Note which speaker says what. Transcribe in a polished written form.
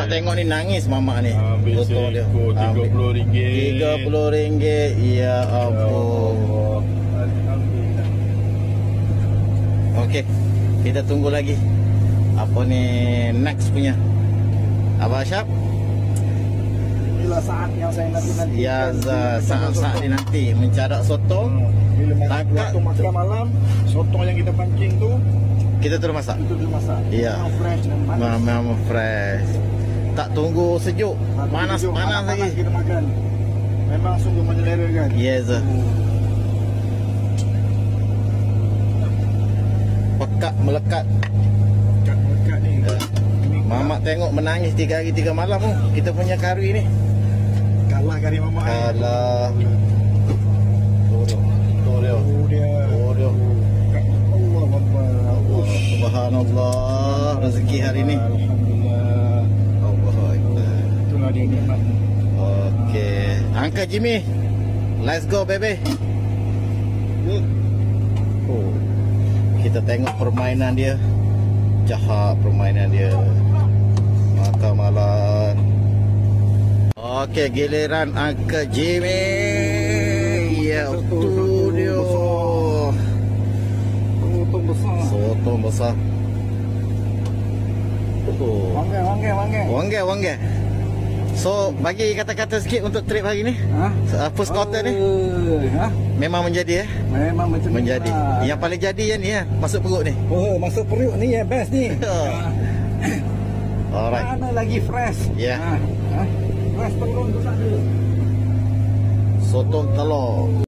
Speaker 1: Mamak tengok ni nangis mamak ni.
Speaker 2: Ambil
Speaker 1: Betul dia.
Speaker 2: seekor RM30.
Speaker 1: RM30. Ya ampun.
Speaker 2: Alhamdulillah.
Speaker 1: Okey. Kita tunggu lagi. Apa ni next punya? Abang Syab?
Speaker 3: Inilah saat yang saya nanti.
Speaker 1: Ya, saat-saat ni nanti mencarak sotong.
Speaker 3: Bila
Speaker 1: Tangkap.
Speaker 3: waktu makan malam, sotong yang kita pancing tu
Speaker 1: Kita terus masak.
Speaker 3: itu dimasak.
Speaker 1: Ya.
Speaker 3: Memang fresh dan panas.
Speaker 1: Memang fresh. Tak tunggu sejuk.
Speaker 3: Tak tunggu
Speaker 1: Panas
Speaker 3: sejuk,
Speaker 1: panas
Speaker 3: panas-panas
Speaker 1: lagi.
Speaker 3: kita makan. Memang sungguh menyelerakan.
Speaker 1: Yes. Pekat melekat.
Speaker 3: Dekat ni. Ini
Speaker 1: Mamak tengok menangis 3 hari 3 malam tu. Kita punya kari ni.
Speaker 3: kalah kari mama.
Speaker 1: Alah. Tuh dia.
Speaker 3: Oh dia.
Speaker 1: Oh dia.
Speaker 3: Allah Akbar.
Speaker 1: Subhanallah. Rezeki hari ni.
Speaker 3: Alhamdulillah.
Speaker 1: Allahu Akbar.
Speaker 3: Itulah dia nikmat.
Speaker 1: Okey. Uncle Jimmy. Let's go baby. Oh. Kita tengok permainan dia. Jahat permainan dia. Makan malam. Okey, giliran Uncle Jimmy. Ya, tu dia.
Speaker 3: Sotong besar.
Speaker 1: Sotong besar. Oh.
Speaker 3: Wangge.
Speaker 1: Wangge. So, bagi kata-kata sikit untuk trip hari ni.
Speaker 3: Ha?
Speaker 1: First quarter ni
Speaker 3: Ha?
Speaker 1: memang menjadi
Speaker 3: Memang macam ni
Speaker 1: menjadi.
Speaker 3: lah.
Speaker 1: Yang paling jadi yang ni masuk perut ni.
Speaker 3: Oh, masuk perut ni ya best ni.
Speaker 1: Alright.
Speaker 3: Mana lagi fresh?
Speaker 1: Ya.
Speaker 3: Ha? Fresh telur tu tak ada.
Speaker 1: Sotong telur.